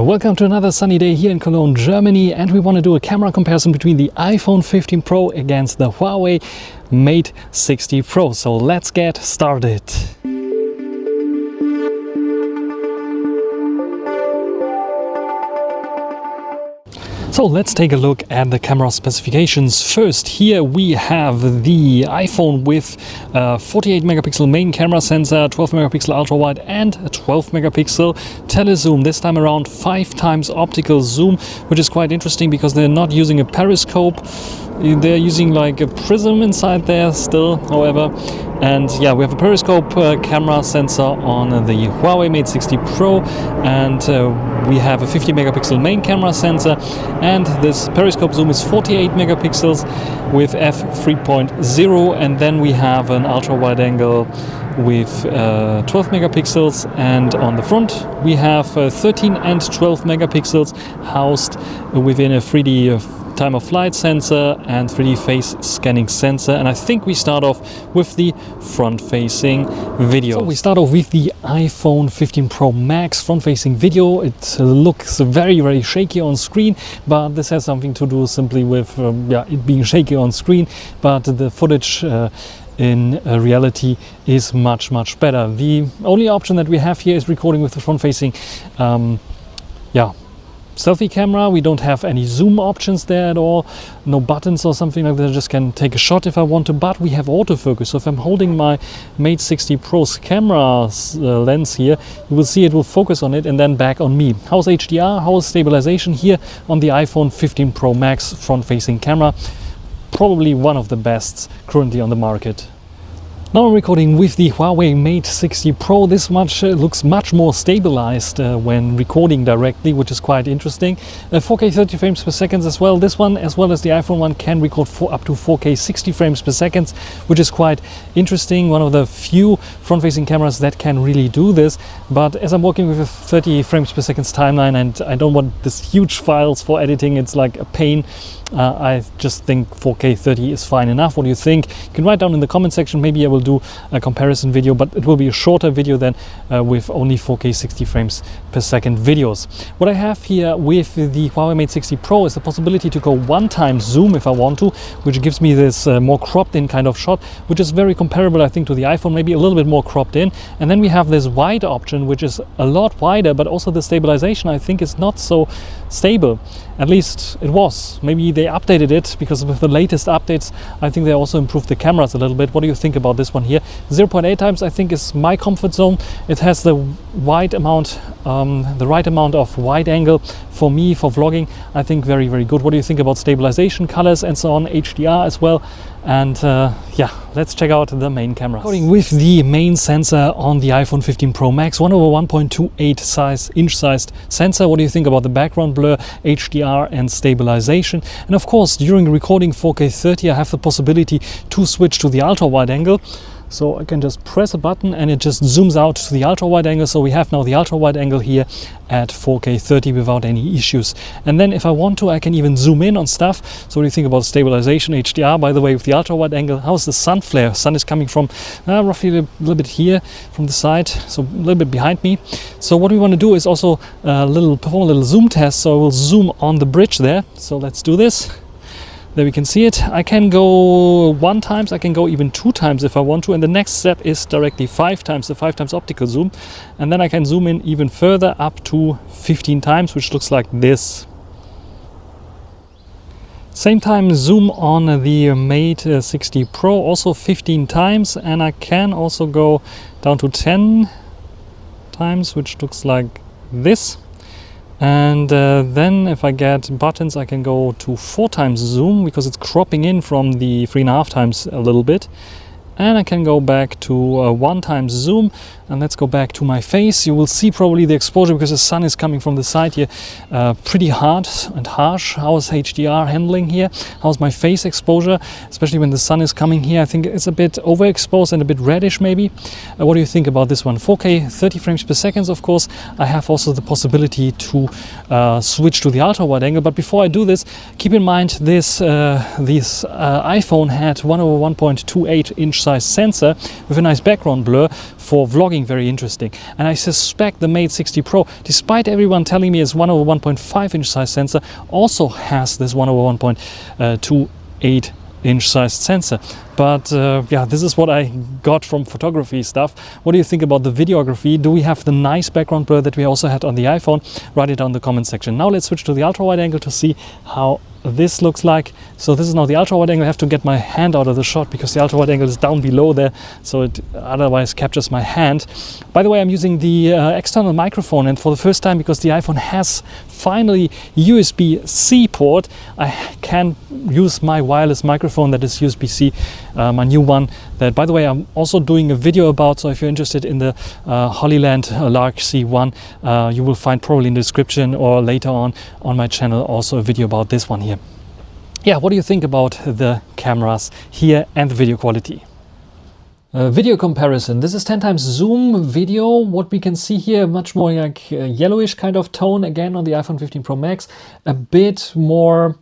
Welcome to another sunny day here in Cologne, Germany, and we want to do a camera comparison between the iPhone 15 Pro against the Huawei Mate 60 Pro. So let's get started. So let's take a look at the camera specifications. First, here we have the iPhone with 48 megapixel main camera sensor, 12 megapixel ultra wide and a 12 megapixel telezoom. This time around 5 times optical zoom, which is quite interesting because they're not using a periscope. They're using like a prism inside there still, however. And yeah, we have a periscope camera sensor on the Huawei Mate 60 Pro, and we have a 50 megapixel main camera sensor, and this periscope zoom is 48 megapixels with f3.0, and then we have an ultra wide angle with 12 megapixels, and on the front we have 13 and 12 megapixels housed within a 3D time of flight sensor and 3D face scanning sensor. And I think we start off with the front facing video. So we start off with the iPhone 15 Pro Max front facing video. It looks very shaky on screen, but this has something to do simply with it being shaky on screen, but the footage in reality is much better. The only option that we have here is recording with the front facing selfie camera. We don't have any zoom options there at all, no buttons or something like that. I just can take a shot if I want to, but we have autofocus. So if I'm holding my Mate 60 Pro's camera lens here, you will see it will focus on it and then back on me. How's HDR? How's stabilization here on the iPhone 15 Pro Max front facing camera? Probably one of the best currently on the market. Now I'm recording with the Huawei Mate 60 Pro. This looks much more stabilized when recording directly, which is quite interesting. 4K 30 frames per second as well. This one, as well as the iPhone one, can record up to 4K 60 frames per second, which is quite interesting. One of the few front-facing cameras that can really do this. But as I'm working with a 30 frames per second timeline and I don't want this huge files for editing, it's like a pain. I just think 4K 30 is fine enough. What do you think? You can write down in the comment section. Maybe I will do a comparison video, but it will be a shorter video than with only 4K 60 frames per second videos. What I have here with the Huawei Mate 60 Pro is the possibility to go 1 time zoom if I want to, which gives me this more cropped in kind of shot, which is very comparable, I think, to the iPhone, maybe a little bit more cropped in. And then we have this wide option, which is a lot wider, but also the stabilization, I think, is not so stable. At least it was. Maybe they updated it, because with the latest updates I think they also improved the cameras a little bit. What do you think about this one here? 0.8 times I think is my comfort zone. It has the right amount of wide angle for me for vlogging. I think very good. What do you think about stabilization, colors and so on, HDR as well? And let's check out the main camera. Starting with the main sensor on the iPhone 15 Pro Max, 1/1.28 inch sized sensor. What do you think about the background blur, HDR and stabilization? And of course, during recording 4K 30 I have the possibility to switch to the ultra wide angle. So I can just press a button and it just zooms out to the ultra wide angle. So we have now the ultra wide angle here at 4K 30 without any issues. And then if I want to, I can even zoom in on stuff. So what do you think about stabilization, HDR? By the way, with the ultra wide angle, how's the sun flare? Sun is coming from roughly a little bit here from the side, so a little bit behind me. So what we want to do is also perform a little zoom test. So I will zoom on the bridge there. So let's do this. There we can see it. I can go 1 times, I can go even 2 times if I want to, and the next step is directly 5 times, the 5 times optical zoom, and then I can zoom in even further up to 15 times, which looks like this. Same time zoom on the Mate 60 Pro, also 15 times, and I can also go down to 10 times, which looks like this. And then if I get buttons, I can go to 4 times zoom because it's cropping in from the 3.5 times a little bit. And I can go back to 1 time zoom, and let's go back to my face. You will see probably the exposure because the sun is coming from the side here pretty hard and harsh. How is HDR handling here? How's my face exposure, especially when the sun is coming here? I think it's a bit overexposed and a bit reddish maybe. What do you think about this one? 4K 30 frames per second, of course. I have also the possibility to switch to the ultra wide angle, but before I do this, keep in mind this iPhone had 1/1.28 inch size sensor with a nice background blur for vlogging, very interesting. And I suspect the Mate 60 Pro, despite everyone telling me it's 1/1.5 inch size sensor, also has this 1/1.28 inch sized sensor. But yeah, this is what I got from photography stuff. What do you think about the videography? Do we have the nice background blur that we also had on the iPhone? Write it down in the comment section. Now let's switch to the ultra wide angle to see how this looks like. So this is now the ultra wide angle. I have to get my hand out of the shot because the ultra wide angle is down below there, so it otherwise captures my hand. By the way, I'm using the external microphone, and for the first time, because the iPhone has finally USB-C port, I can use my wireless microphone that is USB-C, my new one that, by the way, I'm also doing a video about. So if you're interested in the Holyland Lark C1, you will find probably in the description or later on my channel also a video about this one here. Yeah, what do you think about the cameras here and the video quality? Video comparison. This is 10 times zoom video. What we can see here, much more like a yellowish kind of tone again on the iPhone 15 Pro Max, a bit more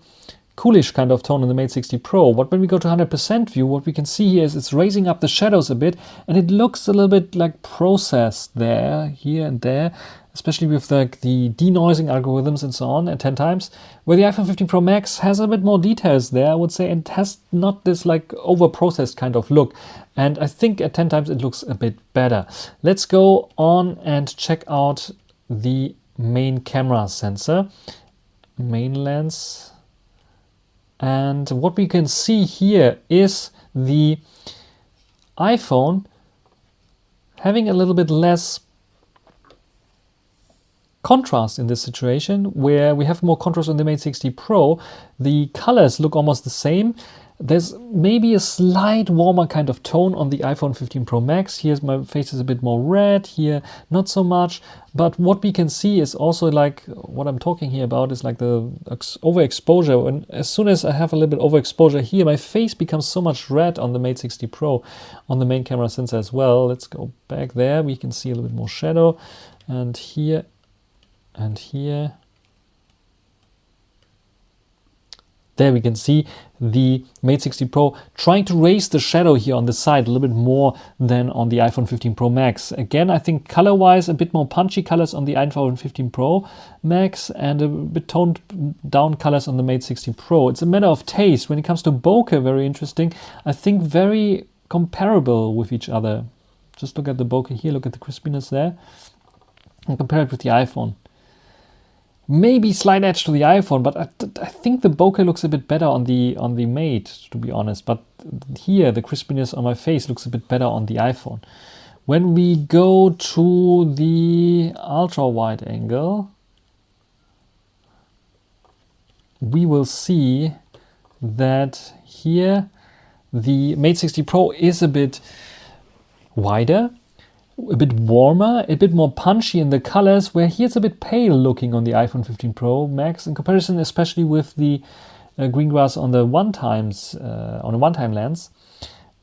coolish kind of tone on the Mate 60 Pro. But when we go to 100% view, what we can see here is it's raising up the shadows a bit, and it looks a little bit like processed there, here and there, especially with the denoising algorithms and so on at 10 times, where the iPhone 15 Pro Max has a bit more details there, I would say, and has not this like over-processed kind of look. And I think at 10 times it looks a bit better. Let's go on and check out the main camera sensor, main lens. And what we can see here is the iPhone having a little bit less contrast in this situation, where we have more contrast on the Mate 60 Pro. The colors look almost the same. There's maybe a slight warmer kind of tone on the iPhone 15 Pro Max. Here's my face is a bit more red, here not so much. But what we can see is also like what I'm talking here about is like the overexposure. And as soon as I have a little bit overexposure here, my face becomes so much red on the Mate 60 Pro on the main camera sensor as well. Let's go back there. We can see a little bit more shadow, and here and here. There we can see the Mate 60 Pro trying to raise the shadow here on the side a little bit more than on the iPhone 15 Pro Max. Again, I think color-wise, a bit more punchy colors on the iPhone 15 Pro Max and a bit toned down colors on the Mate 60 Pro. It's a matter of taste. When it comes to bokeh, very interesting. I think very comparable with each other. Just look at the bokeh here, look at the crispiness there, and compare it with the iPhone. Maybe slight edge to the iPhone, but I think the bokeh looks a bit better on the Mate, to be honest. But here, the crispiness on my face looks a bit better on the iPhone. When we go to the ultra-wide angle, we will see that here the Mate 60 Pro is a bit wider, a bit warmer, a bit more punchy in the colors, where here it's a bit pale looking on the iPhone 15 Pro Max in comparison, especially with the green grass on the on a one-time lens.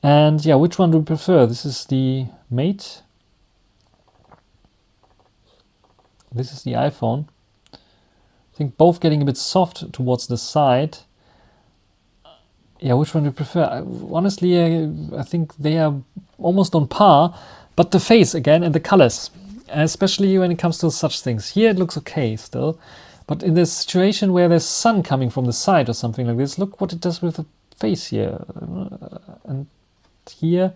And yeah, which one do we prefer? This is the Mate. This is the iPhone. I think both getting a bit soft towards the side. Yeah, which one do we prefer? Honestly, I think they are almost on par. But the face again and the colors, especially when it comes to such things. Here it looks okay still, but in this situation where there's sun coming from the side or something like this, look what it does with the face here. And here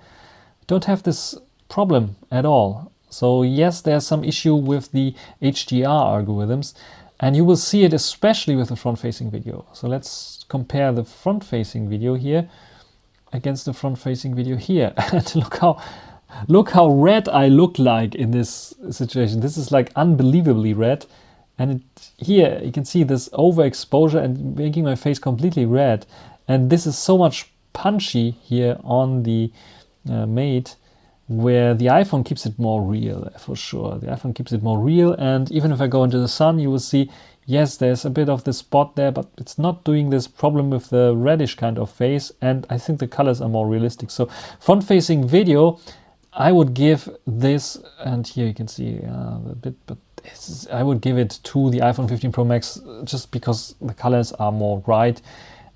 don't have this problem at all. So yes, there's some issue with the HDR algorithms, and you will see it especially with the front-facing video. So let's compare the front-facing video here against the front-facing video here. And look how red I look like in this situation. This is like unbelievably red. And here you can see this overexposure and making my face completely red. And this is so much punchy here on the Mate, where the iPhone keeps it more real, for sure. The iPhone keeps it more real. And even if I go into the sun, you will see, yes, there's a bit of the spot there, but it's not doing this problem with the reddish kind of face. And I think the colors are more realistic. So front-facing video, I would give this, and here you can see a bit, but I would give it to the iPhone 15 Pro Max just because the colors are more bright.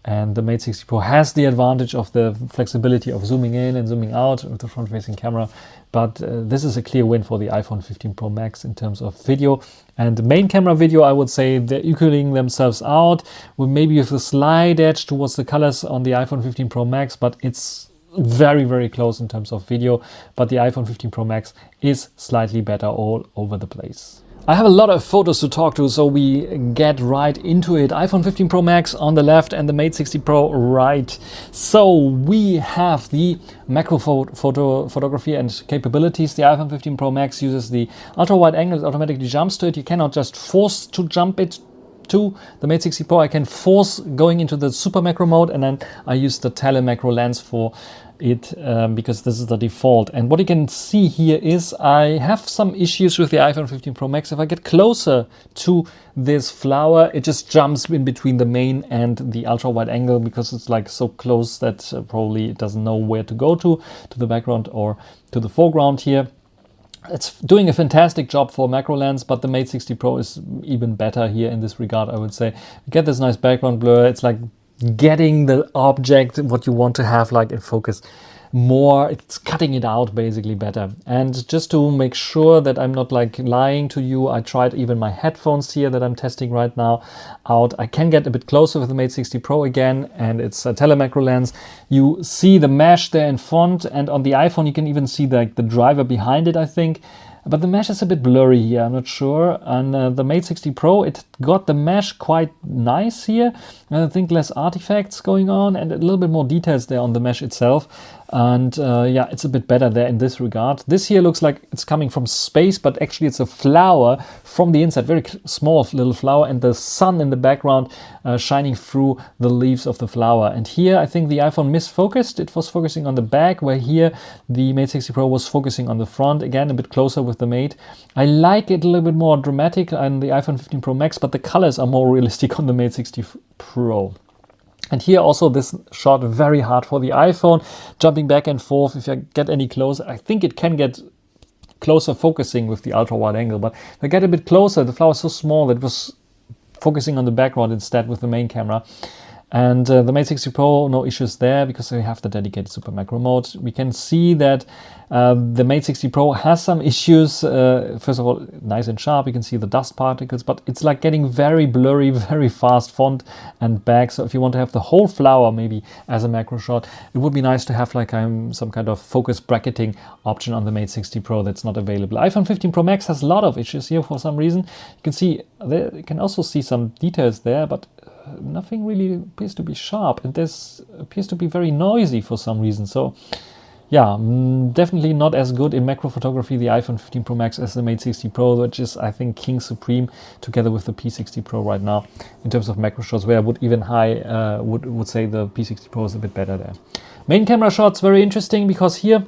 And the Mate 60 Pro has the advantage of the flexibility of zooming in and zooming out with the front-facing camera. But this is a clear win for the iPhone 15 Pro Max in terms of video. And the main camera video, I would say they're equaling themselves out, with maybe with a slight edge towards the colors on the iPhone 15 Pro Max, but it's very, very close in terms of video. But the iPhone 15 Pro Max is slightly better all over the place. I have a lot of photos to talk to, so we get right into it. iPhone 15 Pro Max on the left and the Mate 60 Pro right. So we have the macro photography and capabilities. The iPhone 15 Pro Max uses the ultra wide angle, it automatically jumps to it. You cannot just force to jump it to the Mate 60 Pro. I can force going into the super macro mode, and then I use the tele macro lens for it because this is the default. And what you can see here is I have some issues with the iPhone 15 Pro Max. If I get closer to this flower, it just jumps in between the main and the ultra wide angle because it's like so close that probably it doesn't know where to go to the background or to the foreground here. It's doing a fantastic job for macro lens, but the Mate 60 Pro is even better here in this regard, I would say. You get this nice background blur. It's like getting the object, what you want to have like in focus more. It's cutting it out basically better. And just to make sure that I'm not like lying to you, I tried even my headphones here that I'm testing right now out. I can get a bit closer with the Mate 60 Pro again, and it's a telemacro lens. You see the mesh there in front, and on the iPhone you can even see the driver behind it, I think. But the mesh is a bit blurry here, I'm not sure. And the Mate 60 Pro, it got the mesh quite nice here. And I think less artifacts going on and a little bit more details there on the mesh itself. And yeah, it's a bit better there in this regard. This here looks like it's coming from space, but actually it's a flower from the inside, very small little flower, and the sun in the background shining through the leaves of the flower. And here I think the iPhone misfocused. It was focusing on the back, where here the Mate 60 Pro was focusing on the front. Again, a bit closer with the Mate. I like it a little bit more dramatic on the iPhone 15 Pro Max, but the colors are more realistic on the Mate 60 Pro. And here also this shot very hard for the iPhone, jumping back and forth. If I get any closer, I think it can get closer focusing with the ultra wide angle, but if I get a bit closer, the flower is so small that it was focusing on the background instead with the main camera. And the Mate 60 Pro, no issues there because we have the dedicated super macro mode. We can see that the Mate 60 Pro has some issues. First of all, nice and sharp. You can see the dust particles, but it's like getting very blurry, very fast front and back. So if you want to have the whole flower maybe as a macro shot, it would be nice to have like some kind of focus bracketing option on the Mate 60 Pro that's not available. iPhone 15 Pro Max has a lot of issues here for some reason. You can see there, you can also see some details there, but nothing really appears to be sharp, and this appears to be very noisy for some reason. So yeah, definitely not as good in macro photography, the iPhone 15 Pro Max, as the Mate 60 Pro, which is, I think, king supreme together with the P60 Pro right now in terms of macro shots, where I would even would say the P60 Pro is a bit better there. Main camera shots, very interesting, because here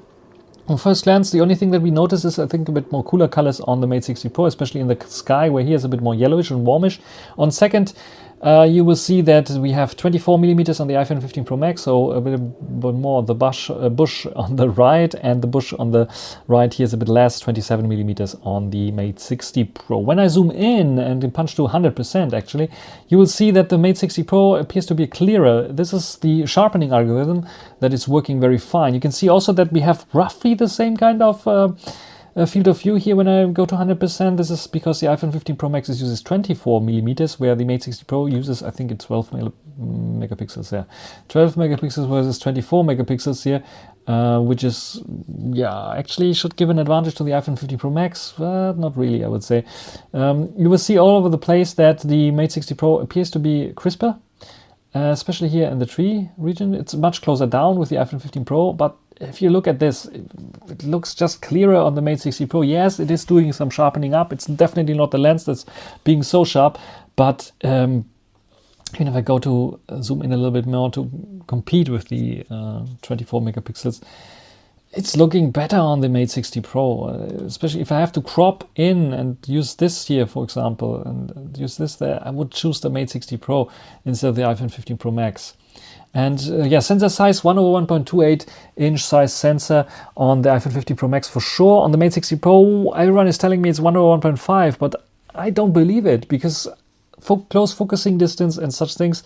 on first glance, the only thing that we notice is, I think, a bit more cooler colors on the Mate 60 Pro, especially in the sky, where here is a bit more yellowish and warmish. On second, you will see that we have 24mm on the iPhone 15 Pro Max, so a bit more the bush on the right, and the bush on the right here is a bit less, 27mm on the Mate 60 Pro. When I zoom in and punch to 100% actually, you will see that the Mate 60 Pro appears to be clearer. This is the sharpening algorithm that is working very fine. You can see also that we have roughly the same kind of field of view here when I go to 100%. This is because the iPhone 15 Pro Max uses 24mm, where the Mate 60 Pro uses, I think it's 12 megapixels there. 12 megapixels versus 24 megapixels here, which is, yeah, actually should give an advantage to the iPhone 15 Pro Max, but not really, I would say. You will see all over the place that the Mate 60 Pro appears to be crisper, especially here in the tree region. It's much closer down with the iPhone 15 Pro, but if you look at this, it looks just clearer on the Mate 60 Pro. Yes, it is doing some sharpening up. It's definitely not the lens that's being so sharp, but even if I go to zoom in a little bit more to compete with the 24 megapixels, it's looking better on the Mate 60 Pro, especially if I have to crop in and use this here, for example, and use this there, I would choose the Mate 60 Pro instead of the iPhone 15 Pro Max. And yeah, sensor size 1/1.28 inch size sensor on the iPhone 15 Pro Max for sure. On the Mate 60 Pro, everyone is telling me it's 1/1.5, but I don't believe it, because close focusing distance and such things,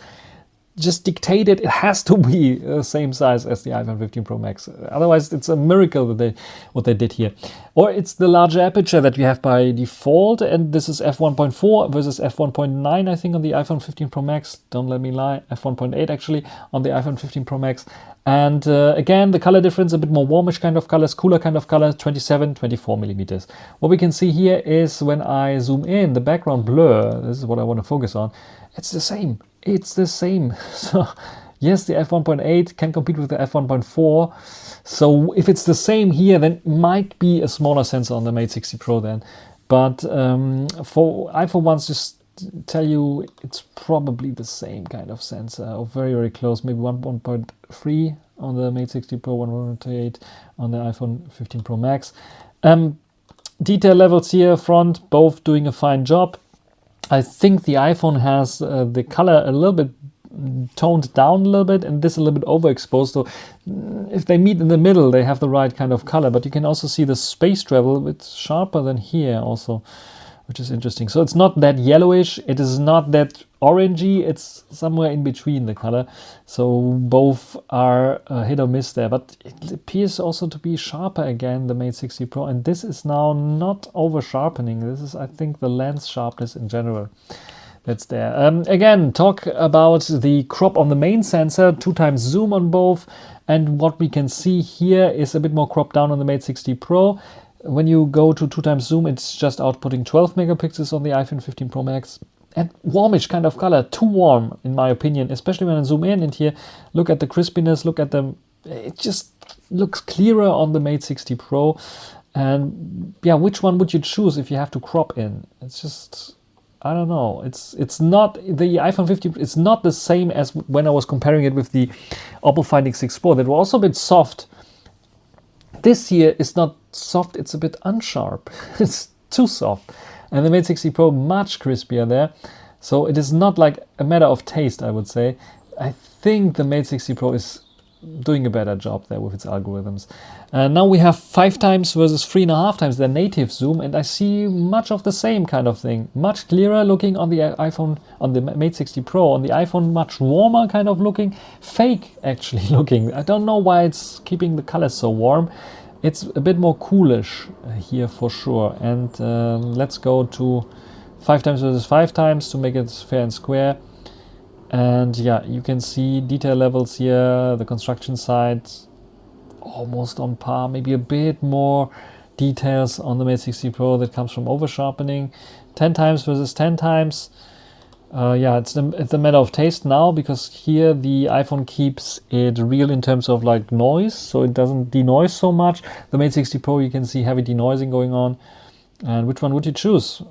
just dictated it has to be the same size as the iPhone 15 Pro Max. Otherwise, it's a miracle that what they did here. Or it's the larger aperture that we have by default, and this is f1.4 versus f1.9, I think, on the iPhone 15 Pro Max. Don't let me lie, f1.8 actually on the iPhone 15 Pro Max. And again, the color difference, a bit more warmish kind of colors, cooler kind of colors, 27, 24 millimeters. What we can see here is when I zoom in, the background blur, this is what I want to focus on, it's the same. It's the same. So yes, the f1.8 can compete with the f1.4. So if it's the same here, then it might be a smaller sensor on the Mate 60 Pro then. But I for once just tell you it's probably the same kind of sensor, or very, very close, maybe 1.3 on the Mate 60 Pro, 128 on the iPhone 15 Pro Max. Detail levels here, front, both doing a fine job. I think the iPhone has the color a little bit toned down a little bit, and this a little bit overexposed. So if they meet in the middle, they have the right kind of color. But you can also see the space travel a bit sharper than here also, which is interesting. So it's not that yellowish, it is not that orangey, it's somewhere in between the color. So both are hit or miss there, but it appears also to be sharper again, the Mate 60 Pro, and this is now not over sharpening. This is, I think, the lens sharpness in general that's there. Again, talk about the crop on the main sensor, 2x zoom on both, and what we can see here is a bit more crop down on the Mate 60 Pro. When you go to 2x zoom, it's just outputting 12 megapixels on the iPhone 15 Pro Max. And warmish kind of color, too warm in my opinion, especially when I zoom in and here, look at the crispiness, look at the, it just looks clearer on the Mate 60 Pro. And yeah, which one would you choose if you have to crop in? It's just, I don't know. It's not, the iPhone 15, it's not the same as when I was comparing it with the Oppo Find X6 Pro. That were also a bit soft. This here is not soft, it's a bit unsharp. It's too soft. And the Mate 60 Pro much crispier there. So it is not like a matter of taste, I would say. I think the Mate 60 Pro is doing a better job there with its algorithms. Now we have 5x versus 3.5 times the native zoom, and I see much of the same kind of thing. Much clearer looking on the iPhone, on the Mate 60 Pro. On the iPhone, much warmer kind of looking. Fake actually looking. I don't know why it's keeping the colors so warm. It's a bit more coolish here for sure. And let's go to 5x versus 5x to make it fair and square. And yeah, you can see detail levels here, the construction side almost on par, maybe a bit more details on the Mate 60 Pro that comes from over sharpening. 10x versus 10x. Yeah, it's a matter of taste now, because here the iPhone keeps it real in terms of like noise, so it doesn't denoise so much. The Mate 60 Pro, you can see heavy denoising going on. And which one would you choose?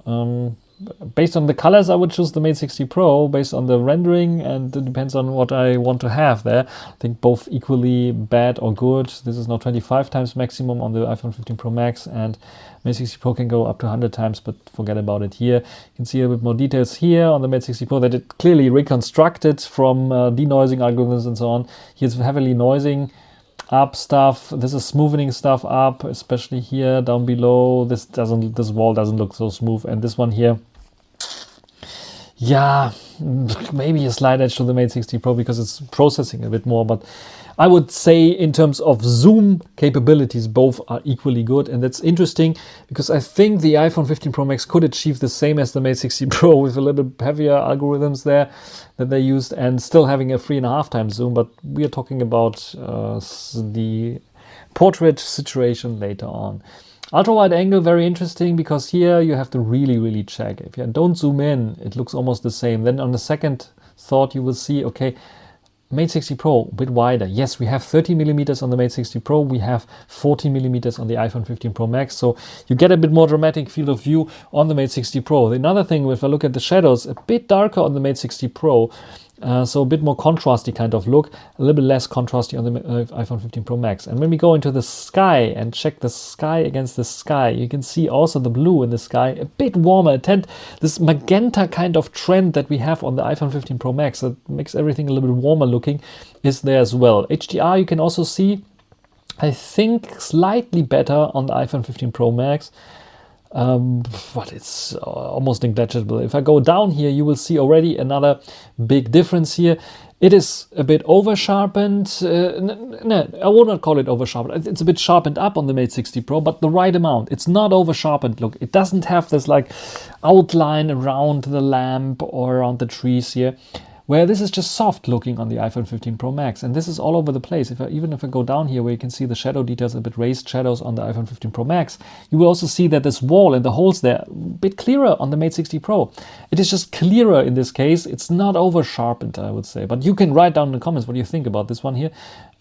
Based on the colors, I would choose the Mate 60 Pro based on the rendering, and it depends on what I want to have there. I think both equally bad or good. This is now 25x maximum on the iPhone 15 Pro Max, and Mate 60 Pro can go up to 100x, but forget about it here. You can see a bit more details here on the Mate 60 Pro that it clearly reconstructed from denoising algorithms and so on. Here's heavily noising up stuff. This is smoothing stuff up, especially here down below. This wall doesn't look so smooth, and this one here, yeah, maybe a slight edge to the Mate 60 Pro because it's processing a bit more, but I would say in terms of zoom capabilities, both are equally good. And that's interesting because I think the iPhone 15 Pro Max could achieve the same as the Mate 60 Pro with a little bit heavier algorithms there that they used, and still having a 3.5x zoom. But we are talking about the portrait situation later on. Ultra wide angle, very interesting, because here you have to really check. If you don't zoom in, it looks almost the same. Then on the second thought, you will see, okay, Mate 60 Pro, a bit wider. Yes, we have 30 millimeters on the Mate 60 Pro. We have 40 millimeters on the iPhone 15 Pro Max. So you get a bit more dramatic field of view on the Mate 60 Pro. Another thing, if I look at the shadows, a bit darker on the Mate 60 Pro. So a bit more contrasty kind of look, a little bit less contrasty on the iPhone 15 Pro Max. And when we go into the sky and check the sky against the sky, you can see also the blue in the sky, a bit warmer. This magenta kind of trend that we have on the iPhone 15 Pro Max that makes everything a little bit warmer looking is there as well. HDR you can also see, I think, slightly better on the iPhone 15 Pro Max. But it's almost negligible. If I go down here, you will see already another big difference here. It is a bit over sharpened. No, I would not call it over sharpened. It's a bit sharpened up on the Mate 60 Pro, but the right amount. It's not over sharpened. Look, it doesn't have this like outline around the lamp or around the trees here, where this is just soft looking on the iPhone 15 Pro Max. And this is all over the place. Even if I go down here where you can see the shadow details, a bit raised shadows on the iPhone 15 Pro Max, you will also see that this wall and the holes there, a bit clearer on the Mate 60 Pro. It is just clearer in this case. It's not over sharpened, I would say. But you can write down in the comments what you think about this one here.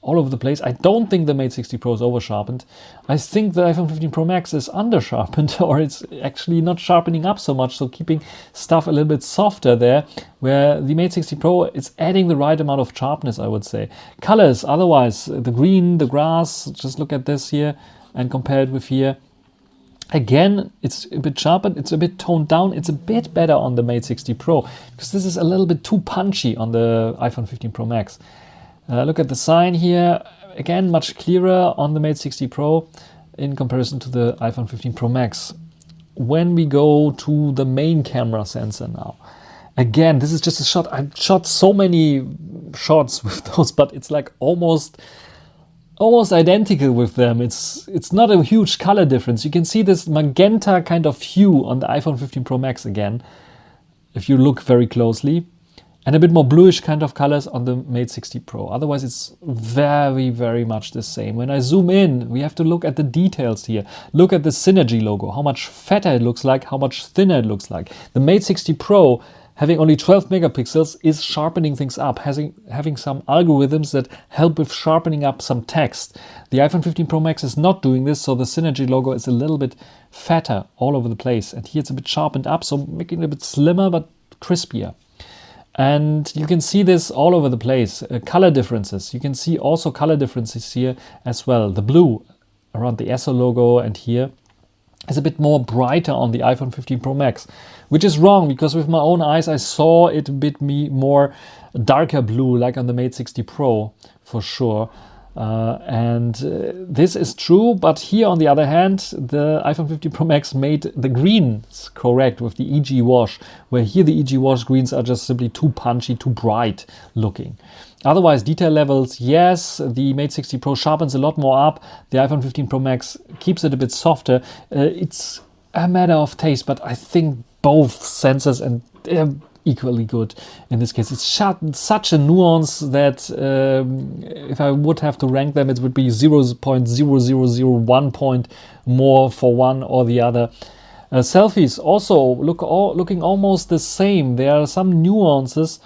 All over the place. I don't think the Mate 60 Pro is over sharpened. I think the iPhone 15 Pro Max is under sharpened, or it's actually not sharpening up so much, so keeping stuff a little bit softer there, where the Mate 60 Pro is adding the right amount of sharpness, I would say. Colors, otherwise, the green, the grass, just look at this here and compare it with here. Again, it's a bit sharpened, it's a bit toned down, it's a bit better on the Mate 60 Pro, because this is a little bit too punchy on the iPhone 15 Pro Max. Look at the sign here, again much clearer on the Mate 60 Pro in comparison to the iPhone 15 Pro Max. When we go to the main camera sensor now, again, this is just a shot. I've shot so many shots with those, but it's like almost identical with them. It's not a huge color difference. You can see this magenta kind of hue on the iPhone 15 Pro Max again, if you look very closely. And a bit more bluish kind of colors on the Mate 60 Pro. Otherwise, it's very, very much the same. When I zoom in, we have to look at the details here. Look at the Synergy logo, how much fatter it looks like, how much thinner it looks like. The Mate 60 Pro, having only 12 megapixels, is sharpening things up, having some algorithms that help with sharpening up some text. The iPhone 15 Pro Max is not doing this, so the Synergy logo is a little bit fatter all over the place. And here it's a bit sharpened up, so making it a bit slimmer but crispier. And you can see this all over the place. Color differences. You can see also color differences here as well. The blue around the ESSO logo and here is a bit more brighter on the iPhone 15 Pro Max, which is wrong because with my own eyes I saw it a bit more darker blue like on the Mate 60 Pro for sure. This is true, but here on the other hand, the iPhone 15 Pro Max made the greens correct with the EG wash, where here the EG wash greens are just simply too punchy, too bright looking. Otherwise, detail levels, yes, the Mate 60 Pro sharpens a lot more up. The iPhone 15 Pro Max keeps it a bit softer. It's a matter of taste, but I think both sensors and equally good in this case. It's such a nuance that if I would have to rank them, it would be 0.0001 point more for one or the other. Selfies also looking almost the same. There are some nuances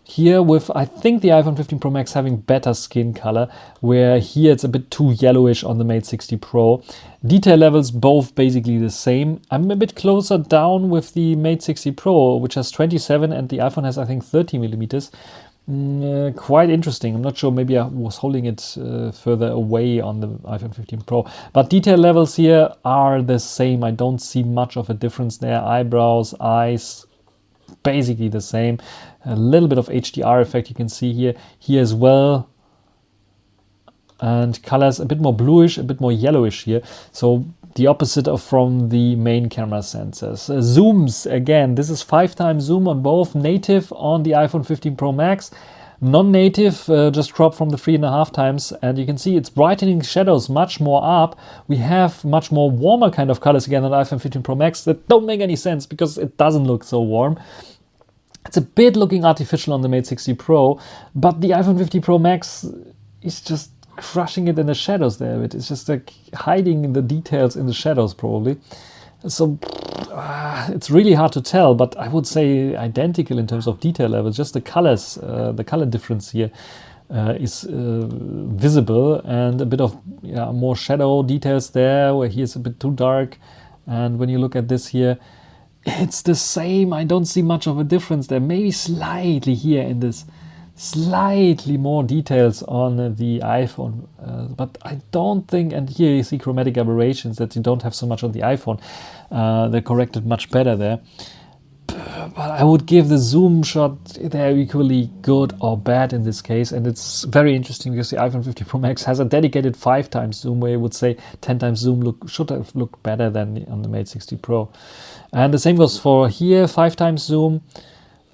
here with, I think, the iPhone 15 Pro Max having better skin color, where here it's a bit too yellowish on the Mate 60 Pro. Detail levels both basically the same. I'm a bit closer down with the Mate 60 Pro, which has 27 and the iPhone has, I think, 30 millimeters. Quite interesting. I'm not sure, maybe I was holding it further away on the iPhone 15 Pro. But detail levels here are the same. I don't see much of a difference there. Eyebrows, eyes, basically the same. A little bit of HDR effect you can see here as well. And colors a bit more bluish, a bit more yellowish here. So the opposite of from the main camera sensors. Zooms, again, this is 5x zoom on both. Native on the iPhone 15 Pro Max. Non-native, just cropped from the 3.5 times. And you can see it's brightening shadows much more up. We have much more warmer kind of colors again on the iPhone 15 Pro Max that don't make any sense because it doesn't look so warm. It's a bit looking artificial on the Mate 60 Pro, but the iPhone 15 Pro Max is just crushing it in the shadows there. It's just like hiding the details in the shadows probably. So it's really hard to tell, but I would say identical in terms of detail level. Just the colors, the color difference here is visible, and a bit of more shadow details there, where here's a bit too dark. And when you look at this here, it's the same. I don't see much of a difference there. Maybe slightly here in this, slightly more details on the iPhone. But I don't think, and here you see chromatic aberrations that you don't have so much on the iPhone. They're corrected much better there. But I would give the zoom shot there equally good or bad in this case. And it's very interesting because the iPhone 15 Pro Max has a dedicated 5x zoom, where you would say 10x zoom should have looked better than on the Mate 60 Pro. And the same goes for here, 5x zoom.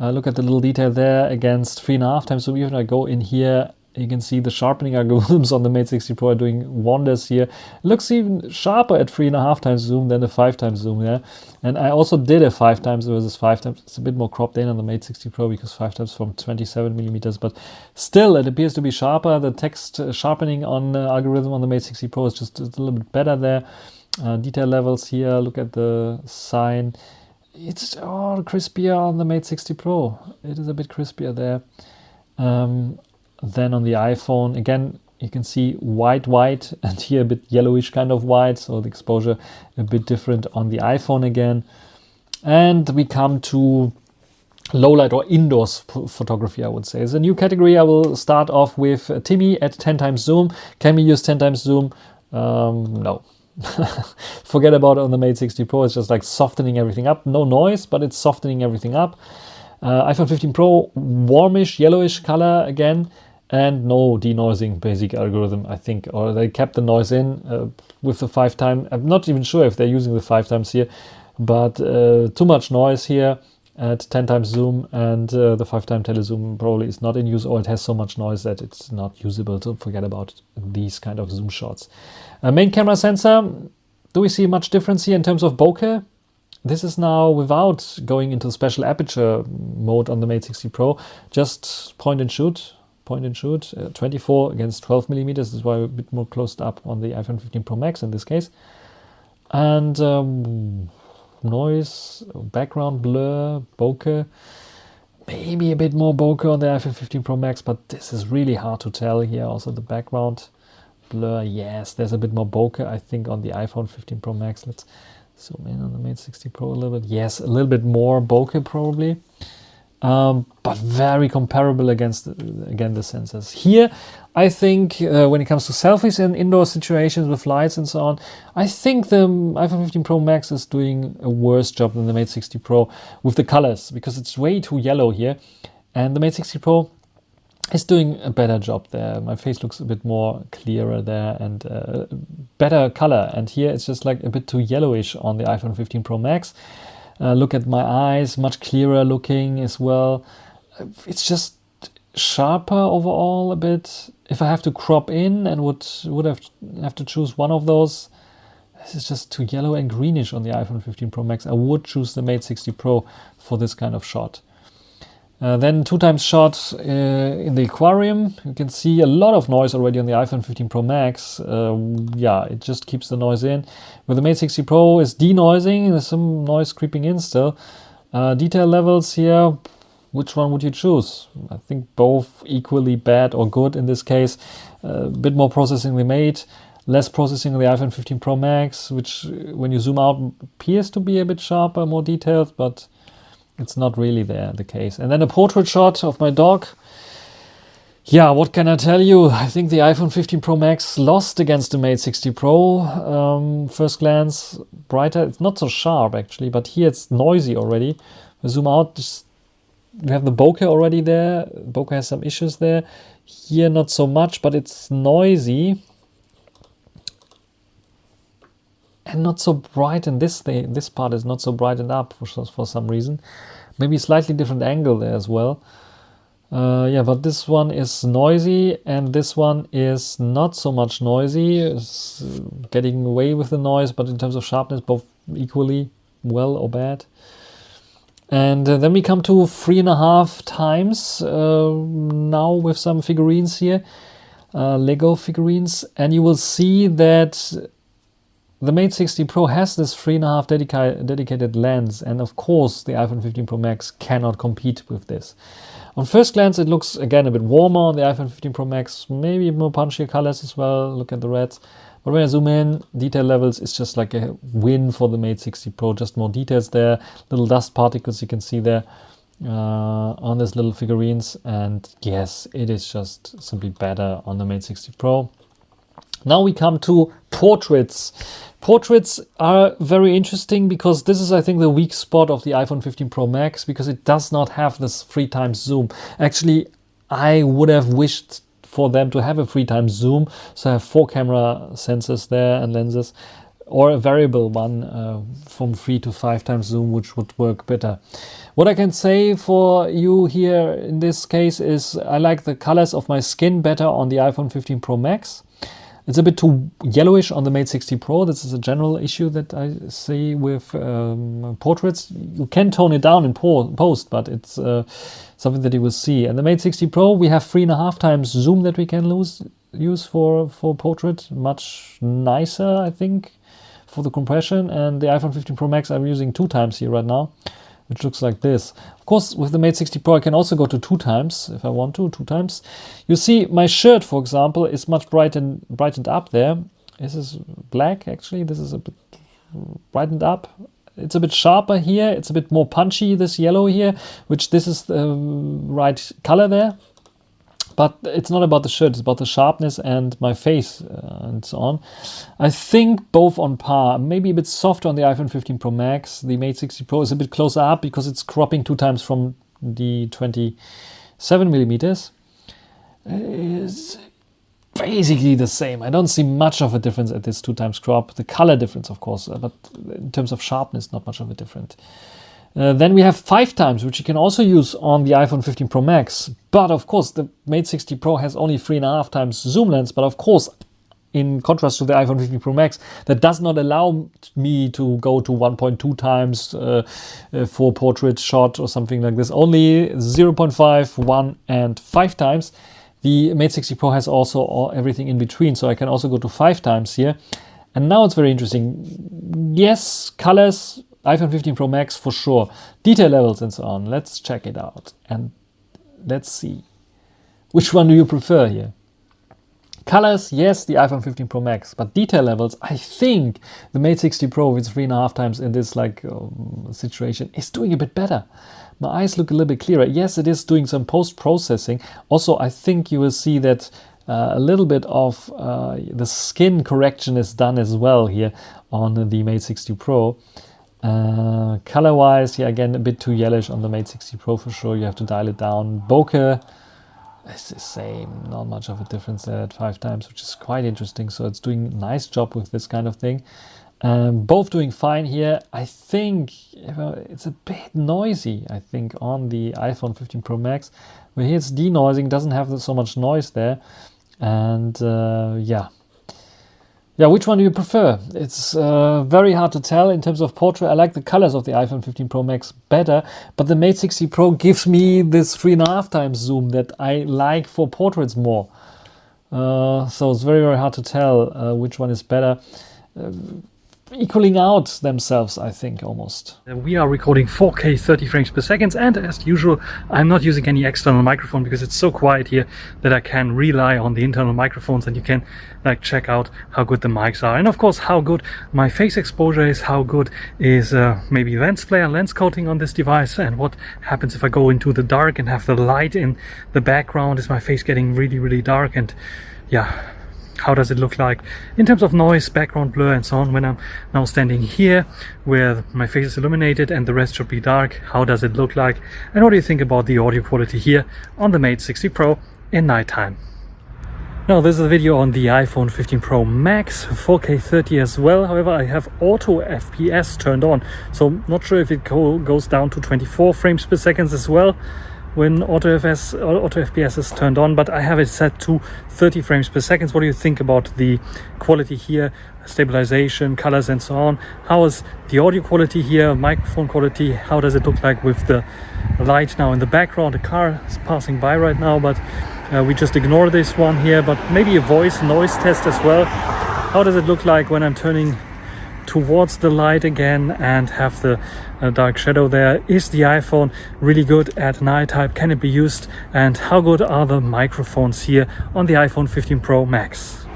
Look at the little detail there against 3.5 times zoom. Even if I go in here, you can see the sharpening algorithms on the Mate 60 Pro are doing wonders here. It looks even sharper at 3.5 times zoom than the 5 times zoom, yeah. And I also did a 5 times versus 5 times. It's a bit more cropped in on the Mate 60 Pro because 5 times from 27 millimeters, but still it appears to be sharper. The text sharpening on algorithm on the Mate 60 Pro is just a little bit better there. Detail levels here, look at the sign. It's all crispier on the Mate 60 Pro. It is a bit crispier there. Then on the iPhone, again, you can see white, and here a bit yellowish kind of white. So the exposure a bit different on the iPhone again. And we come to low light or indoors photography, I would say. It's a new category. I will start off with Timmy at 10 times zoom. Can we use 10 times zoom? No. Forget about it on the Mate 60 Pro. It's just like softening everything up. No noise, but it's softening everything up. iPhone 15 Pro, warmish, yellowish color again, and no denoising basic algorithm, I think. Or they kept the noise in with the 5 times. I'm not even sure if they're using the 5 times here, but too much noise here at 10 times zoom, and the 5 time telezoom probably is not in use, or it has so much noise that it's not usable. So forget about these kind of zoom shots. Main camera sensor, do we see much difference here in terms of bokeh? This is now without going into special aperture mode on the Mate 60 Pro, just point and shoot, 24 against 12 millimeters. This is why we're a bit more closed up on the iPhone 15 Pro Max in this case. And noise, background blur, bokeh, maybe a bit more bokeh on the iPhone 15 Pro Max, but this is really hard to tell here. Also the background blur, yes, there's a bit more bokeh, I think, on the iPhone 15 Pro Max. Let's zoom in on the Mate 60 Pro a little bit. Yes, a little bit more bokeh probably, but very comparable against, again, the sensors. Here, I think when it comes to selfies in indoor situations with lights and so on, I think the iPhone 15 Pro Max is doing a worse job than the Mate 60 Pro with the colors, because it's way too yellow here. And the Mate 60 Pro is doing a better job there. My face looks a bit more clearer there and better color. And here it's just like a bit too yellowish on the iPhone 15 Pro Max. Look at my eyes, much clearer looking as well. It's just sharper overall a bit. If I have to crop in and would have to choose one of those, this is just too yellow and greenish on the iPhone 15 Pro Max. I would choose the Mate 60 Pro for this kind of shot. Then 2 times shot in the aquarium. You can see a lot of noise already on the iPhone 15 Pro Max. Yeah, it just keeps the noise in. With the Mate 60 Pro, is denoising. There's some noise creeping in still. Detail levels here, which one would you choose? I think both equally bad or good in this case. A bit more processing we made. Less processing on the iPhone 15 Pro Max, which when you zoom out appears to be a bit sharper, more detailed, but it's not really the case. And then a portrait shot of my dog. Yeah, what can I tell you? I think the iPhone 15 Pro Max lost against the Mate 60 Pro. First glance, brighter. It's not so sharp actually, but here it's noisy already. We zoom out, we have the bokeh already there. Bokeh has some issues there. Here not so much, but it's noisy. And not so bright in this part is not so brightened up for some reason. Maybe slightly different angle there as well. Yeah, but this one is noisy and this one is not so much noisy. It's getting away with the noise, but in terms of sharpness, both equally well or bad. And then we come to 3.5 times now with some figurines here, Lego figurines, and you will see that the Mate 60 Pro has this 3.5 dedicated lens, and of course the iPhone 15 Pro Max cannot compete with this. On first glance it looks again a bit warmer on the iPhone 15 Pro Max, maybe more punchier colors as well, look at the reds. But when I zoom in, detail levels, it's just like a win for the Mate 60 Pro, just more details there, little dust particles you can see there on these little figurines, and yes, it is just simply better on the Mate 60 Pro. Now we come to portraits. Portraits are very interesting because this is, I think, the weak spot of the iPhone 15 Pro Max, because it does not have this 3 times zoom. Actually, I would have wished for them to have a 3 times zoom, so I have 4 camera sensors there and lenses, or a variable one from 3 to 5 times zoom, which would work better. What I can say for you here in this case is I like the colors of my skin better on the iPhone 15 Pro Max. It's a bit too yellowish on the Mate 60 Pro. This is a general issue that I see with portraits. You can tone it down in post, but it's something that you will see. And the Mate 60 Pro, we have 3.5 times zoom that we can use for portrait. Much nicer, I think, for the compression. And the iPhone 15 Pro Max I'm using 2 times here right now, which looks like this. Of course, with the Mate 60 Pro, I can also go to 2 times if I want to, 2 times. You see, my shirt, for example, is much brightened up there. This is black, actually. This is a bit brightened up. It's a bit sharper here. It's a bit more punchy, this yellow here, which this is the right color there. But it's not about the shirt, it's about the sharpness and my face and so on. I think both on par, maybe a bit softer on the iPhone 15 Pro Max. The Mate 60 Pro is a bit closer up because it's cropping 2 times from the 27 millimeters. It's basically the same. I don't see much of a difference at this 2 times crop. The color difference, of course, but in terms of sharpness, not much of a difference. Then we have 5 times, which you can also use on the iPhone 15 Pro Max. But of course, the Mate 60 Pro has only 3.5 times zoom lens. But of course, in contrast to the iPhone 15 Pro Max, that does not allow me to go to 1.2 times for portrait shot or something like this. Only 0.5, 1, and 5 times. The Mate 60 Pro has also everything in between, so I can also go to 5 times here. And now it's very interesting. Yes, colors, iPhone 15 Pro Max for sure. Detail levels and so on. Let's check it out and let's see. Which one do you prefer here? Colors, yes, the iPhone 15 Pro Max. But detail levels, I think the Mate 60 Pro with 3.5 times in this situation is doing a bit better. My eyes look a little bit clearer. Yes, it is doing some post-processing. Also, I think you will see that a little bit of the skin correction is done as well here on the Mate 60 Pro. Color-wise, yeah, again, a bit too yellowish on the Mate 60 Pro for sure. You have to dial it down. Bokeh, it's the same. Not much of a difference there at 5 times, which is quite interesting. So it's doing a nice job with this kind of thing. Both doing fine here. I think it's a bit noisy, I think, on the iPhone 15 Pro Max. Where here it's denoising, doesn't have so much noise there. And yeah. Yeah, which one do you prefer? It's very hard to tell in terms of portrait. I like the colors of the iPhone 15 Pro Max better, but the Mate 60 Pro gives me this 3.5 times zoom that I like for portraits more. So it's very, very hard to tell which one is better. Equaling out themselves, I think, almost. We are recording 4K 30 frames per second, and as usual, I'm not using any external microphone because it's so quiet here that I can rely on the internal microphones, and you can check out how good the mics are, and of course how good my face exposure is, how good is maybe lens flare, lens coating on this device, and what happens if I go into the dark and have the light in the background. Is my face getting really, really dark? And yeah, how does it look like in terms of noise, background blur, and so on when I'm now standing here where my face is illuminated and the rest should be dark? How does it look like? And what do you think about the audio quality here on the Mate 60 Pro in nighttime? Now, this is a video on the iPhone 15 Pro Max, 4K 30 as well. However, I have auto FPS turned on, so not sure if it goes down to 24 frames per second as well when auto FPS is turned on, but I have it set to 30 frames per second. What do you think about the quality here, stabilization, colors, and so on? How is the audio quality here, microphone quality? How does it look like with the light now in the background? The car is passing by right now, but we just ignore this one here. But maybe a voice noise test as well. How does it look like when I'm turning towards the light again and have the dark shadow there? Is the iPhone really good at nighttime? Can it be used? And how good are the microphones here on the iPhone 15 Pro Max?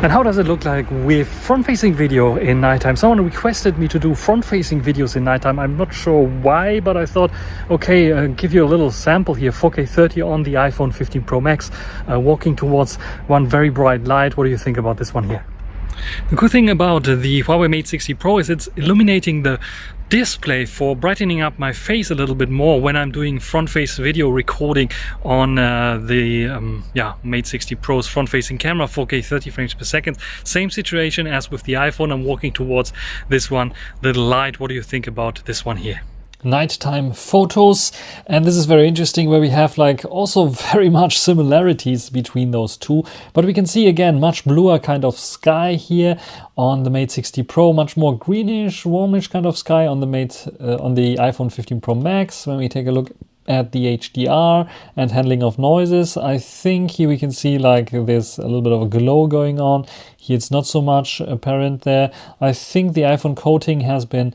And how does it look like with front-facing video in nighttime? Someone requested me to do front-facing videos in nighttime. I'm not sure why, but I thought, okay, give you a little sample here. 4K 30 on the iPhone 15 Pro Max, walking towards one very bright light. What do you think about this one here? The good thing about the Huawei Mate 60 Pro is it's illuminating the display for brightening up my face a little bit more when I'm doing front face video recording on the Mate 60 Pro's front facing camera, 4K 30 frames per second. Same situation as with the iPhone. I'm walking towards this one little light. What do you think about this one here? Nighttime photos, and this is very interesting, where we have like also very much similarities between those two, but we can see again much bluer kind of sky here on the Mate 60 Pro, much more greenish, warmish kind of sky on the iPhone 15 Pro Max. When we take a look at the HDR and handling of noises, I think here we can see like there's a little bit of a glow going on. Here it's not so much apparent there. I think the iPhone coating has been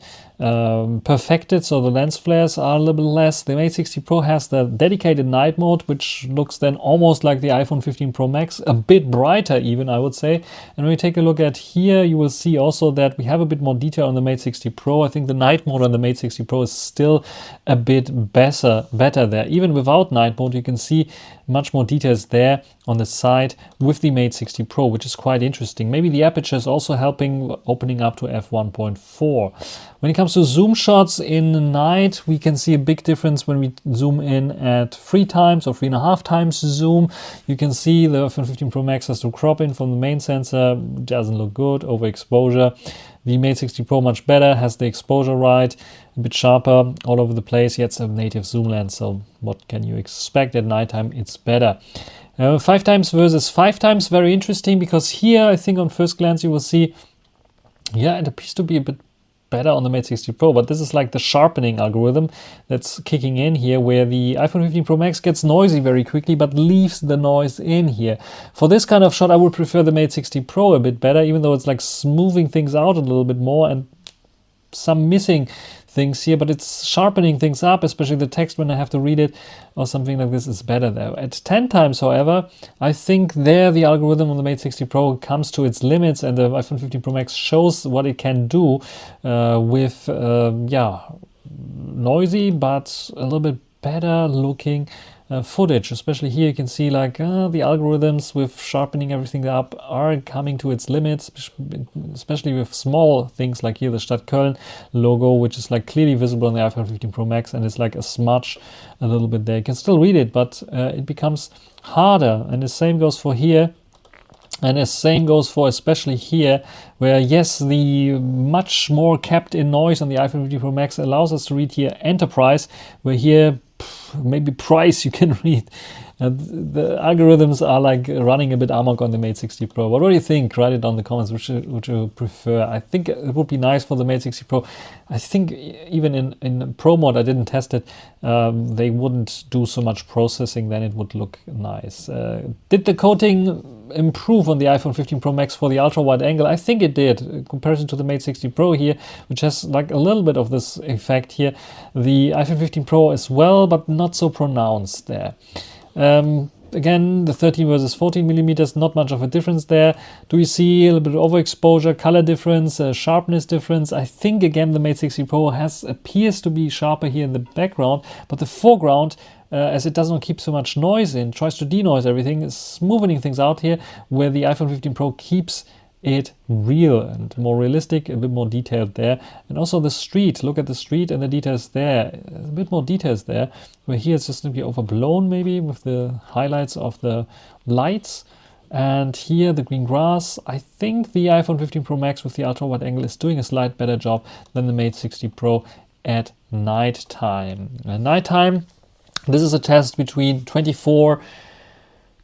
perfected, so the lens flares are a little bit less. The Mate 60 Pro has the dedicated night mode, which looks then almost like the iPhone 15 Pro Max, a bit brighter even, I would say. And when we take a look at here, you will see also that we have a bit more detail on the Mate 60 Pro. I think the night mode on the Mate 60 Pro is still a bit better there. Even without night mode, you can see much more details there on the side with the Mate 60 Pro, which is quite interesting. Maybe the aperture is also helping, opening up to f1.4. When it comes to zoom shots in the night, we can see a big difference when we zoom in at 3 times or 3.5 times zoom. You can see the iPhone 15 Pro Max has to crop in from the main sensor. Doesn't look good, overexposure. The Mate 60 Pro much better, has the exposure right, a bit sharper all over the place, yet it's a native zoom lens, so what can you expect at nighttime? It's better. 5 times versus 5 times, very interesting, because here I think on first glance you will see, yeah, it appears to be a bit better on the Mate 60 Pro, but this is like the sharpening algorithm that's kicking in here, where the iPhone 15 Pro Max gets noisy very quickly but leaves the noise in here. For this kind of shot, I would prefer the Mate 60 Pro a bit better, even though it's like smoothing things out a little bit more and some missing things here, but it's sharpening things up, especially the text when I have to read it or something like this is better there. At 10 times, however, I think there the algorithm on the Mate 60 Pro comes to its limits, and the iPhone 15 Pro Max shows what it can do with noisy but a little bit better looking footage. Especially here you can see like the algorithms with sharpening everything up are coming to its limits, especially with small things like here the Stadt Köln logo, which is like clearly visible on the iPhone 15 Pro Max, and it's like a smudge a little bit there. You can still read it, but it becomes harder, and the same goes for here. And the same goes for especially here, where yes, the much more kept in noise on the iPhone 15 Pro Max allows us to read here Enterprise, where here maybe Price you can read. The algorithms are like running a bit amok on the Mate 60 Pro. What do you think? Write it down in the comments, which you prefer. I think it would be nice for the Mate 60 Pro. I think even in Pro mode, I didn't test it, they wouldn't do so much processing, then it would look nice. Did the coating improve on the iPhone 15 Pro Max for the ultra wide angle? I think it did, in comparison to the Mate 60 Pro here, which has like a little bit of this effect here. The iPhone 15 Pro as well, but not so pronounced there. Again, the 13 versus 14 millimeters, not much of a difference there. Do you see a little bit of overexposure, color difference, sharpness difference? I think again the Mate 60 Pro appears to be sharper here in the background, but the foreground, as it doesn't keep so much noise in, tries to denoise everything, is smoothing things out here, where the iPhone 15 Pro keeps it real and more realistic, a bit more detailed there. And also the street, look at the street and the details there, a bit more details there, where here it's just going to be overblown maybe with the highlights of the lights. And here the green grass, I think the iPhone 15 Pro Max with the ultra wide angle is doing a slight better job than the Mate 60 Pro at night time. At night time, this is a test between 24,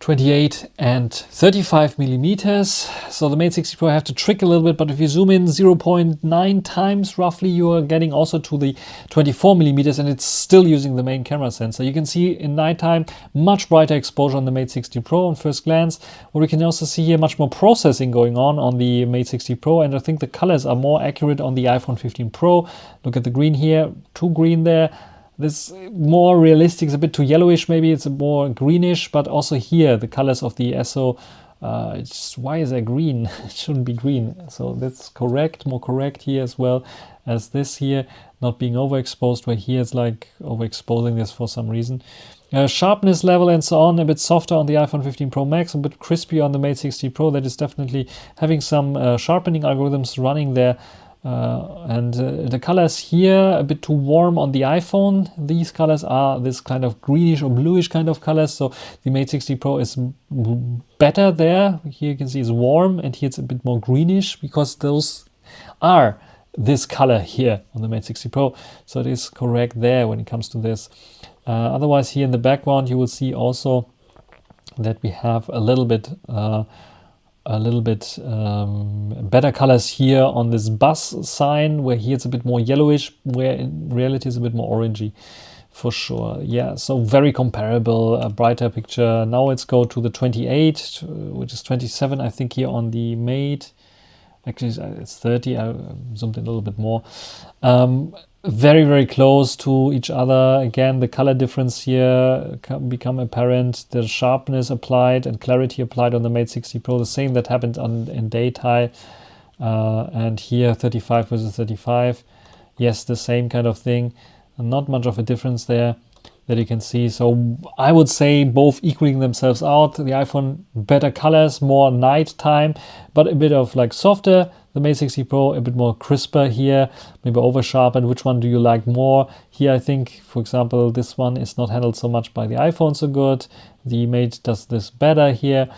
28 and 35 millimeters. So the Mate 60 Pro I have to trick a little bit, but if you zoom in 0.9 times roughly, you are getting also to the 24 millimeters, and it's still using the main camera sensor. You can see in nighttime much brighter exposure on the Mate 60 Pro on first glance. What we can also see here, much more processing going on the Mate 60 Pro, and I think the colors are more accurate on the iPhone 15 Pro. Look at the green here, too green there. This more realistic, it's a bit too yellowish maybe, it's a more greenish, but also here the colors of the SO Why is there green? It shouldn't be green. So that's correct, more correct here as well as this here, not being overexposed, where here it's like overexposing this for some reason. Sharpness level and so on, a bit softer on the iPhone 15 Pro Max, a bit crispier on the Mate 60 Pro. That is definitely having some sharpening algorithms running there. And the colors here a bit too warm on the iPhone. These colors are this kind of greenish or bluish kind of colors, so the Mate 60 Pro is better there. Here you can see it's warm, and here it's a bit more greenish because those are this color here on the Mate 60 Pro, so it is correct there when it comes to this. Otherwise, here in the background you will see also that we have a little bit better colors here on this bus sign, where here it's a bit more yellowish, where in reality it's a bit more orangey for sure. Yeah, so very comparable, a brighter picture. Now let's go to the 28, which is 27 I think here on the Mate. Actually it's 30, I zoomed in a little bit more. Very, very close to each other. Again, the color difference here become apparent. The sharpness applied and clarity applied on the Mate 60 Pro, the same that happened in daytime. And here 35 versus 35. Yes, the same kind of thing. Not much of a difference there that you can see. So I would say both equaling themselves out. The iPhone better colors, more nighttime, but a bit of like softer. The Mate 60 Pro a bit more crisper here, maybe over sharpened. Which one do you like more? Here I think, for example, this one is not handled so much by the iPhone so good. The Mate does this better here,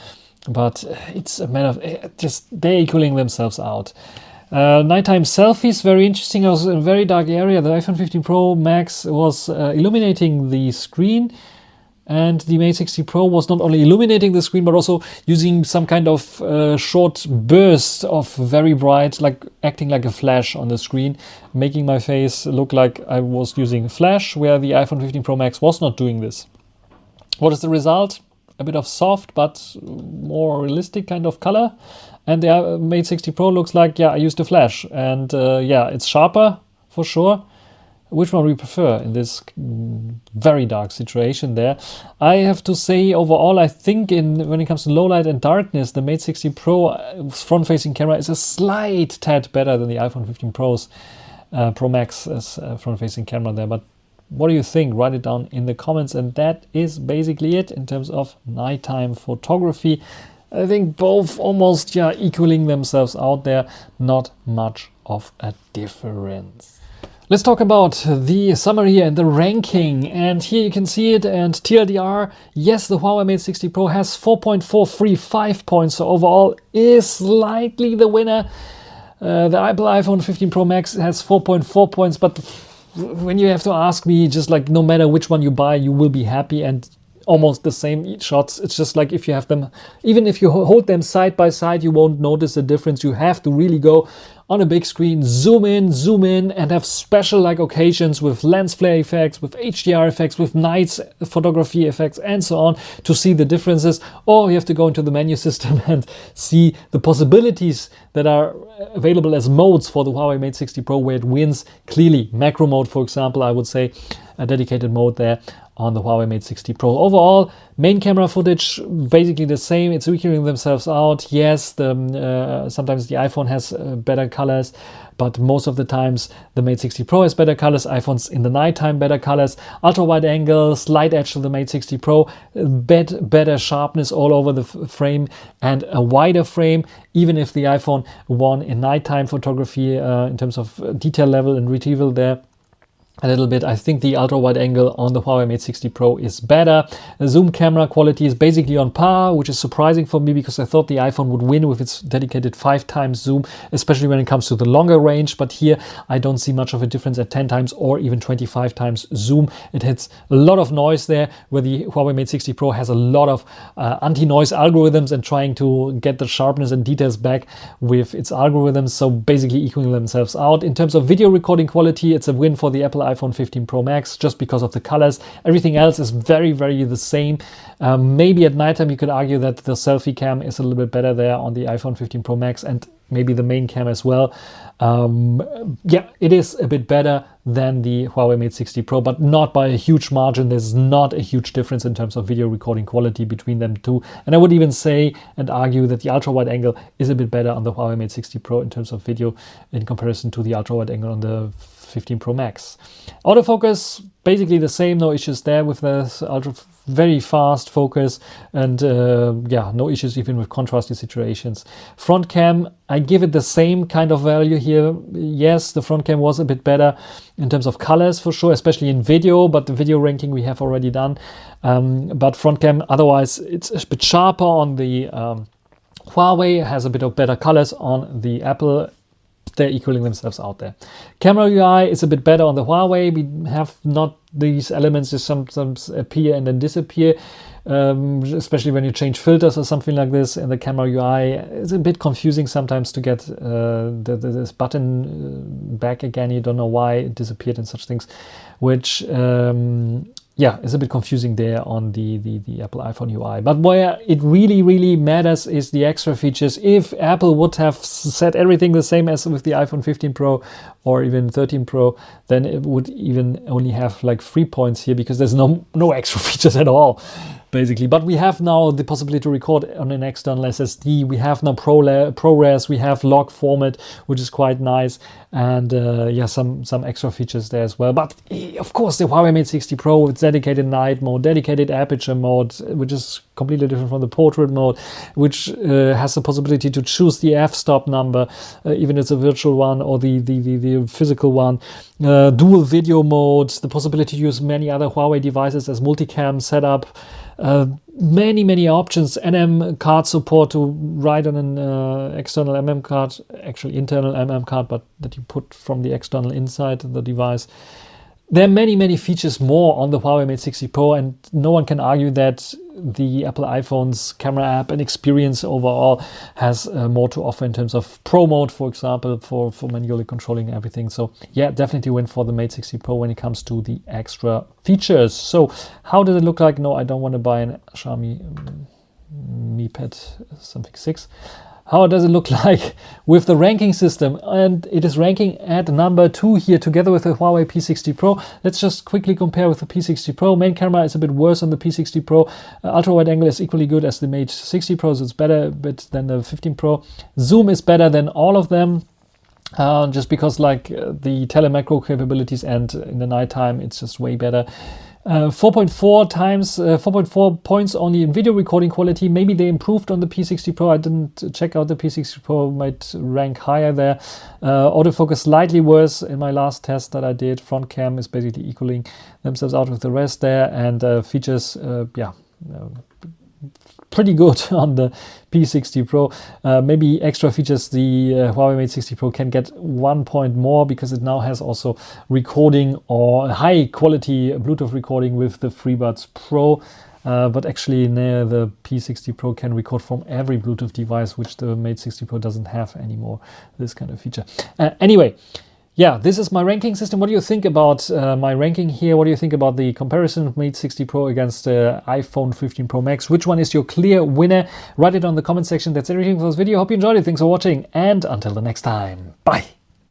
but it's a matter of just they're equaling themselves out. Nighttime selfies, very interesting. I was in a very dark area. The iPhone 15 Pro Max was illuminating the screen, and the Mate 60 Pro was not only illuminating the screen, but also using some kind of short burst of very bright, like acting like a flash on the screen, making my face look like I was using flash, where the iPhone 15 Pro Max was not doing this. What is the result? A bit of soft, but more realistic kind of color. And the Mate 60 Pro looks like, yeah, I used a flash. And yeah, it's sharper for sure. Which one we prefer in this very dark situation there? I have to say overall, I think when it comes to low light and darkness, the Mate 60 Pro front-facing camera is a slight tad better than the iPhone 15 Pro Max as front-facing camera there. But what do you think? Write it down in the comments. And that is basically it in terms of nighttime photography. I think both almost equaling themselves out there. Not much of a difference. Let's talk about the summary and the ranking, and here you can see it. And TLDR, yes, the Huawei Mate 60 Pro has 4.435 points, so overall is slightly the winner. The Apple iPhone 15 Pro Max has 4.4 points, but when you have to ask me, just like no matter which one you buy, you will be happy, and almost the same shots. It's just like if you have them, even if you hold them side by side, you won't notice the difference. You have to really go on a big screen, zoom in, and have special like occasions with lens flare effects, with HDR effects, with night photography effects, and so on to see the differences. Or you have to go into the menu system and see the possibilities that are available as modes for the Huawei Mate 60 Pro, where it wins clearly. Macro mode, for example, I would say a dedicated mode there on the Huawei Mate 60 Pro. Overall, main camera footage basically the same. It's equaling themselves out. Yes, sometimes the iPhone has better colors, but most of the times the Mate 60 Pro has better colors. iPhone's in the nighttime better colors. Ultra wide angle, slight edge of the Mate 60 Pro, better sharpness all over the frame, and a wider frame. Even if the iPhone won in nighttime photography in terms of detail level and retrieval there a little bit, I think the ultra wide angle on the Huawei Mate 60 Pro is better. The zoom camera quality is basically on par, which is surprising for me because I thought the iPhone would win with its dedicated 5 times zoom, especially when it comes to the longer range. But here I don't see much of a difference at 10 times or even 25 times zoom. It hits a lot of noise there, where the Huawei Mate 60 Pro has a lot of anti-noise algorithms and trying to get the sharpness and details back with its algorithms. So basically equaling themselves out. In terms of video recording quality, it's a win for the Apple iPhone 15 Pro Max just because of the colors. Everything else is very, very the same. Maybe at nighttime you could argue that the selfie cam is a little bit better there on the iPhone 15 Pro Max, and maybe the main cam as well. Yeah, it is a bit better than the Huawei Mate 60 Pro, but not by a huge margin. There's not a huge difference in terms of video recording quality between them two. And I would even say and argue that the ultra wide angle is a bit better on the Huawei Mate 60 Pro in terms of video in comparison to the ultra wide angle on the 15 Pro Max. Autofocus, basically the same, no issues there with the very fast focus, and yeah, no issues even with contrasty situations. Front cam, I give it the same kind of value here. Yes, the front cam was a bit better in terms of colors for sure, especially in video, but the video ranking we have already done. But front cam, otherwise, it's a bit sharper on the Huawei, has a bit of better colors on the Apple. They're equaling themselves out there. Camera UI is a bit better on the Huawei. We have not these elements that sometimes appear and then disappear, especially when you change filters or something like this in the camera UI. It's a bit confusing sometimes to get this button back again. You don't know why it disappeared and such things, which yeah, it's a bit confusing there on the Apple iPhone UI. But where it really matters is the extra features. If Apple would have set everything the same as with the iPhone 15 Pro or even 13 Pro, then it would even only have like 3 points here, because there's no extra features at all, basically. But we have now the possibility to record on an external SSD. We have now ProRes, we have log format, which is quite nice, and yeah, some extra features there as well. But of course, the Huawei Mate 60 Pro with dedicated night mode, dedicated aperture mode, which is completely different from the portrait mode, which has the possibility to choose the f-stop number, even if it's a virtual one or the physical one. Dual video mode, the possibility to use many other Huawei devices as multicam setup. Many options. NM card support to write on an external MM card, actually internal MM card, but that you put from the external inside the device. There are many features more on the Huawei Mate 60 Pro, and no one can argue that the Apple iPhone's camera app and experience overall has more to offer in terms of Pro mode, for example, for manually controlling everything. So yeah, definitely win for the Mate 60 Pro when it comes to the extra features. So how does it look like? No, I don't want to buy an Xiaomi Mi Pad something 6. How does it look like with the ranking system? And it is ranking at number 2 here together with the Huawei P60 Pro. Let's just quickly compare with the P60 Pro. Main camera is a bit worse on the P60 Pro. Ultra wide angle is equally good as the Mate 60 Pro, so it's better a bit than the 15 Pro. Zoom is better than all of them. Just because like the telemacro capabilities, and in the nighttime it's just way better. 4.4 points only in video recording quality. Maybe they improved on the P60 Pro. I didn't check out the P60 Pro, might rank higher there. Autofocus slightly worse in my last test that I did. Front cam is basically equaling themselves out with the rest there, and features, yeah, pretty good on the P60 Pro. Maybe extra features, the Huawei Mate 60 Pro can get 1 point more because it now has also recording or high quality Bluetooth recording with the FreeBuds Pro. But actually the P60 Pro can record from every Bluetooth device, which the Mate 60 Pro doesn't have anymore, this kind of feature. Anyway, yeah, this is my ranking system. What do you think about my ranking here? What do you think about the comparison of Mate 60 Pro against iPhone 15 Pro Max? Which one is your clear winner? Write it on the comment section. That's everything for this video. Hope you enjoyed it. Thanks for watching, and until the next time. Bye.